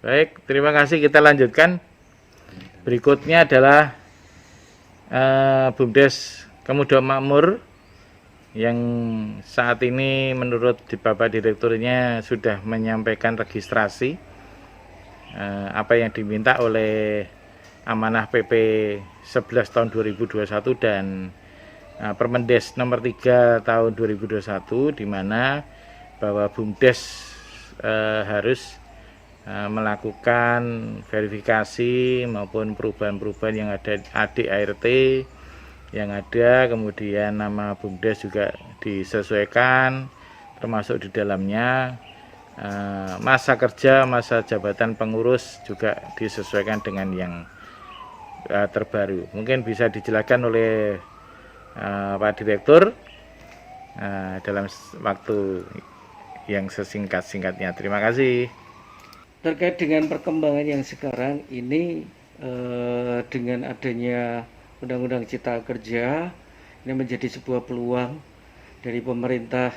Baik, terima kasih. Kita lanjutkan. Berikutnya adalah BUMDes Kemudian Makmur yang saat ini menurut Bapak Direkturnya sudah menyampaikan registrasi apa yang diminta oleh amanah PP 11 tahun 2021 dan Permendes nomor 3 tahun 2021, di mana bahwa BUMDes harus melakukan verifikasi maupun perubahan-perubahan yang ada ADART yang ada, kemudian nama BUMDes juga disesuaikan, termasuk di dalamnya masa kerja, masa jabatan pengurus juga disesuaikan dengan yang terbaru. Mungkin bisa dijelaskan oleh Pak Direktur dalam waktu yang sesingkat-singkatnya. Terima kasih. Terkait dengan perkembangan yang sekarang ini, dengan adanya Undang-Undang Cipta Kerja, ini menjadi sebuah peluang dari pemerintah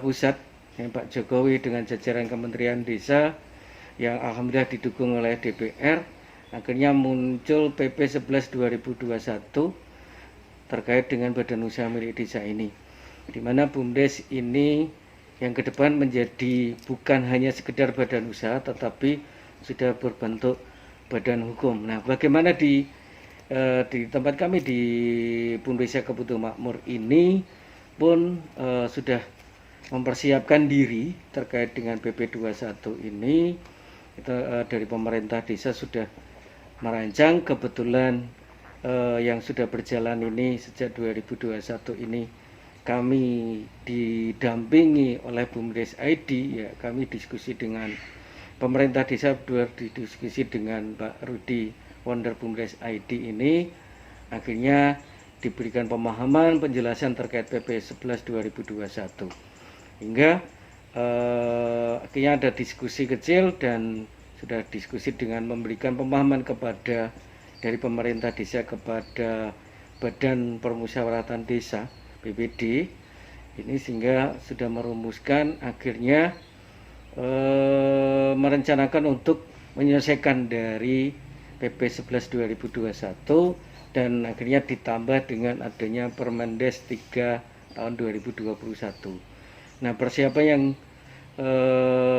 pusat yang Pak Jokowi dengan jajaran Kementerian Desa yang alhamdulillah didukung oleh DPR, akhirnya muncul PP 11 2021 terkait dengan badan usaha milik desa ini, di mana BUMDes ini yang ke depan menjadi bukan hanya sekedar badan usaha tetapi sudah berbentuk badan hukum. Nah, bagaimana di tempat kami di BUMDes Kebutuhan Makmur ini pun sudah mempersiapkan diri terkait dengan PP 21 ini. Itu dari pemerintah desa sudah merancang, kebetulan yang sudah berjalan ini sejak 2021 ini kami didampingi oleh BUMDes ID, ya kami diskusi dengan pemerintah desa, didiskusi dengan Pak Rudi Wonder BUMDes ID ini, akhirnya diberikan pemahaman penjelasan terkait PP 11 2021 hingga akhirnya ada diskusi kecil dan sudah diskusi dengan memberikan pemahaman kepada dari pemerintah desa kepada Badan Permusyawaratan Desa BPD ini, sehingga sudah merumuskan akhirnya merencanakan untuk menyelesaikan dari PP 11 2021 dan akhirnya ditambah dengan adanya Permendes 3 tahun 2021. Nah, persiapan yang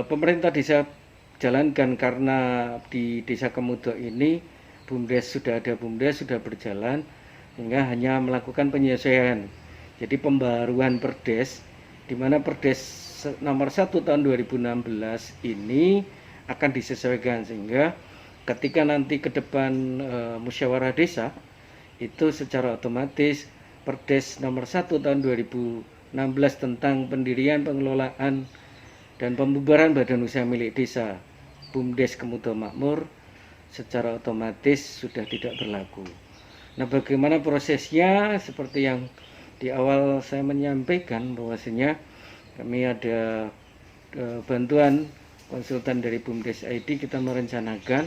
pemerintah desa jalankan karena di Desa Kemudo ini BUMDes sudah ada, BUMDes sudah berjalan sehingga hanya melakukan penyesuaian. Jadi pembaruan Perdes, di mana Perdes nomor 1 tahun 2016 ini akan disesuaikan sehingga ketika nanti ke depan musyawarah desa itu secara otomatis Perdes nomor 1 tahun 2016 tentang pendirian, pengelolaan dan pembubaran badan usaha milik desa BUMDes Kemudo Makmur secara otomatis sudah tidak berlaku. Nah, bagaimana prosesnya? Seperti yang di awal saya menyampaikan bahwasanya kami ada bantuan konsultan dari BUMDes ID, kita merencanakan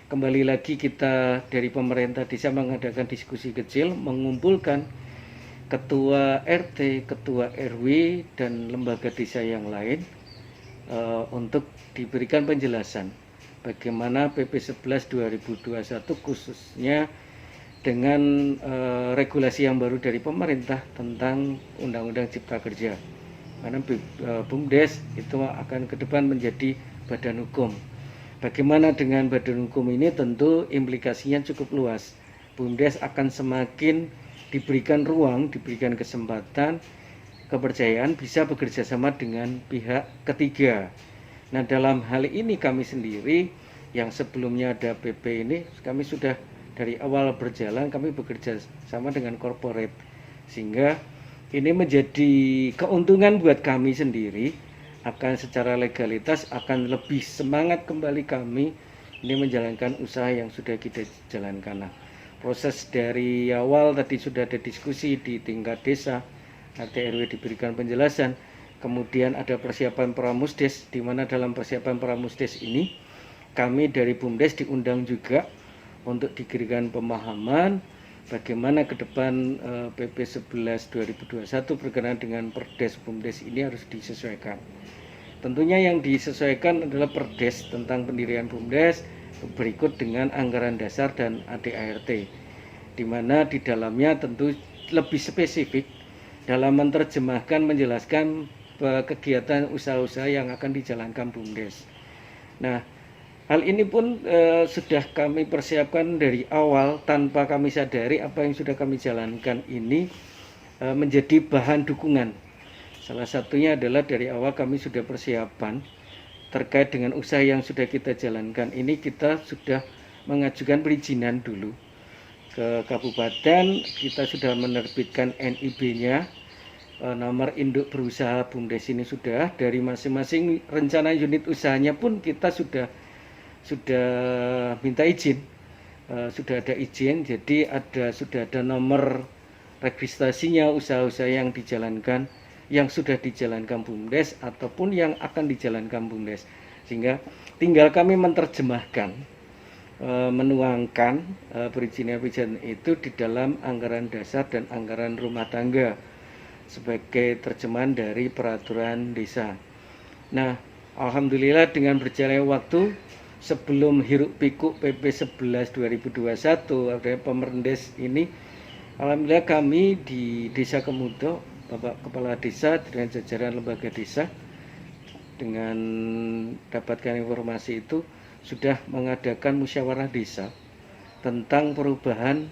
kembali lagi kita dari pemerintah desa mengadakan diskusi kecil, mengumpulkan ketua RT, ketua RW dan lembaga desa yang lain untuk diberikan penjelasan bagaimana PP 11 2021 khususnya dengan regulasi yang baru dari pemerintah tentang Undang-Undang Cipta Kerja. Karena BUMDes itu akan ke depan menjadi badan hukum. Bagaimana dengan badan hukum ini? Tentu implikasinya cukup luas. BUMDes akan semakin diberikan ruang, diberikan kesempatan, kepercayaan bisa bekerja sama dengan pihak ketiga. Nah, dalam hal ini kami sendiri yang sebelumnya ada PP ini, kami sudah dari awal berjalan, kami bekerja sama dengan corporate, sehingga ini menjadi keuntungan buat kami sendiri, akan secara legalitas akan lebih semangat kembali kami ini menjalankan usaha yang sudah kita jalankan. Nah, proses dari awal tadi sudah ada diskusi di tingkat desa, RT RW diberikan penjelasan, kemudian ada persiapan pramusdes, di mana dalam persiapan pramusdes ini kami dari BUMDes diundang juga untuk diberikan pemahaman bagaimana ke depan PP 11 2021 berkenaan dengan Perdes BUMDes ini harus disesuaikan. Tentunya yang disesuaikan adalah Perdes tentang pendirian BUMDes berikut dengan anggaran dasar dan ADART, di mana di dalamnya tentu lebih spesifik dalam menerjemahkan, menjelaskan kegiatan usaha-usaha yang akan dijalankan BUMDes. Nah, hal ini pun sudah kami persiapkan dari awal tanpa kami sadari apa yang sudah kami jalankan ini menjadi bahan dukungan. Salah satunya adalah dari awal kami sudah persiapan terkait dengan usaha yang sudah kita jalankan. Ini kita sudah mengajukan perizinan dulu ke kabupaten, kita sudah menerbitkan NIB-nya, nomor induk berusaha BUMDes ini sudah, dari masing-masing rencana unit usahanya pun kita sudah minta izin, sudah ada izin, jadi sudah ada nomor registrasinya usaha-usaha yang dijalankan, yang sudah dijalankan BUMDes ataupun yang akan dijalankan BUMDes, sehingga tinggal kami menerjemahkan, menuangkan perizinan itu di dalam anggaran dasar dan anggaran rumah tangga sebagai terjemahan dari peraturan desa. Nah, alhamdulillah dengan berjalannya waktu, sebelum hiruk pikuk PP 11 2021 ada Pemerdes ini, alhamdulillah kami di Desa Kemudo, Bapak Kepala Desa dengan jajaran lembaga desa, dengan dapatkan informasi itu sudah mengadakan musyawarah desa tentang perubahan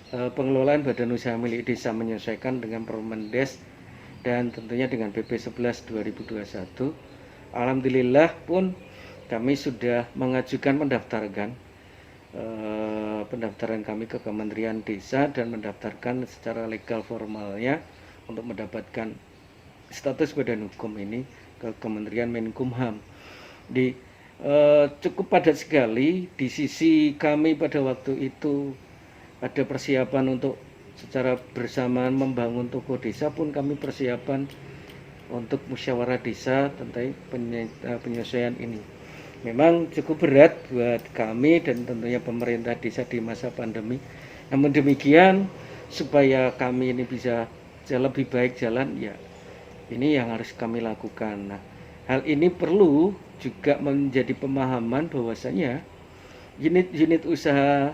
pengelolaan badan usaha milik desa menyesuaikan dengan Permendes dan tentunya dengan PP 11 2021. Alhamdulillah pun kami sudah mengajukan pendaftaran kami ke Kementerian Desa dan mendaftarkan secara legal formalnya untuk mendapatkan status badan hukum ini ke Kementerian Menkumham. Cukup padat sekali di sisi kami pada waktu itu, ada persiapan untuk secara bersamaan membangun toko desa pun kami persiapan untuk musyawarah desa tentang penyesuaian ini. Memang cukup berat buat kami dan tentunya pemerintah desa di masa pandemi. Namun demikian, supaya kami ini bisa lebih baik jalan, ya ini yang harus kami lakukan. Nah, hal ini perlu juga menjadi pemahaman bahwasanya unit-unit usaha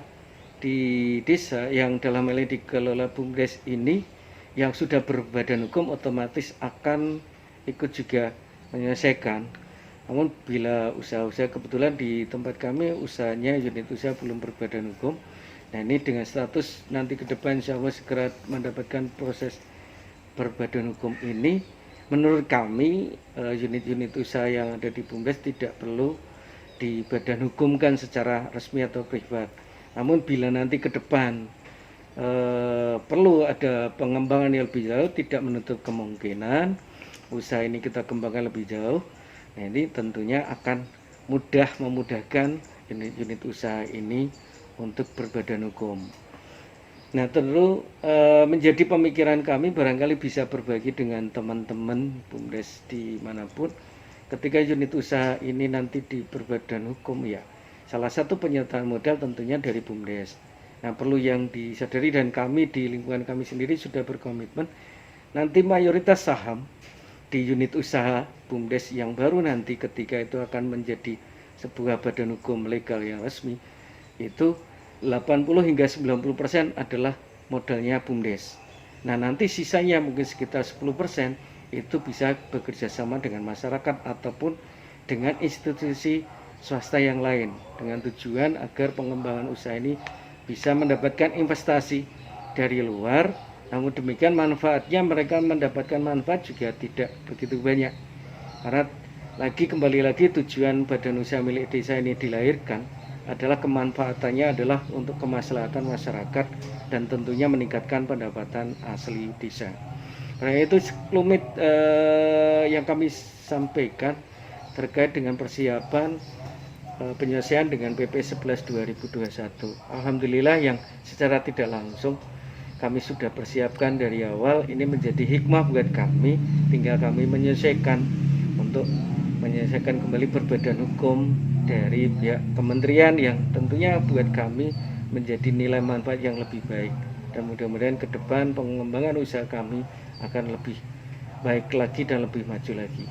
di desa yang dalam hal ini dikelola BUMDes ini yang sudah berbadan hukum otomatis akan ikut juga menyelesaikan. Namun bila usaha-usaha, kebetulan di tempat kami usahanya unit usaha belum berbadan hukum, nah ini dengan status nanti ke depan insya Allah segera mendapatkan proses berbadan hukum ini, menurut kami unit-unit usaha yang ada di BUMDes tidak perlu dibadan hukumkan secara resmi atau privat. Namun bila nanti ke depan perlu ada pengembangan yang lebih jauh, tidak menutup kemungkinan usaha ini kita kembangkan lebih jauh. Nah, ini tentunya akan memudahkan unit-unit usaha ini untuk berbadan hukum. Nah, tentu menjadi pemikiran kami barangkali bisa berbagi dengan teman-teman BUMDes dimanapun. Ketika unit usaha ini nanti di berbadan hukum, ya salah satu penyertaan modal tentunya dari BUMDes. Nah, perlu yang disadari dan kami di lingkungan kami sendiri sudah berkomitmen nanti mayoritas saham di unit usaha BUMDes yang baru nanti ketika itu akan menjadi sebuah badan hukum legal yang resmi, itu 80 hingga 90% adalah modalnya BUMDes. Nah, nanti sisanya mungkin sekitar 10% itu bisa bekerja sama dengan masyarakat ataupun dengan institusi swasta yang lain dengan tujuan agar pengembangan usaha ini bisa mendapatkan investasi dari luar. Namun demikian manfaatnya mereka mendapatkan manfaat juga tidak begitu banyak. Karena kembali lagi tujuan badan usaha milik desa ini dilahirkan adalah kemanfaatannya adalah untuk kemaslahatan masyarakat dan tentunya meningkatkan pendapatan asli desa. Karena itu sekelumit yang kami sampaikan terkait dengan persiapan penyelesaian dengan PP 11 2021. Alhamdulillah yang secara tidak langsung kami sudah persiapkan dari awal. Ini menjadi hikmah buat kami, tinggal kami menyelesaikan untuk menyelesaikan kembali berbadan hukum dari pihak kementerian yang tentunya buat kami menjadi nilai manfaat yang lebih baik, dan mudah-mudahan ke depan pengembangan usaha kami akan lebih baik lagi dan lebih maju lagi.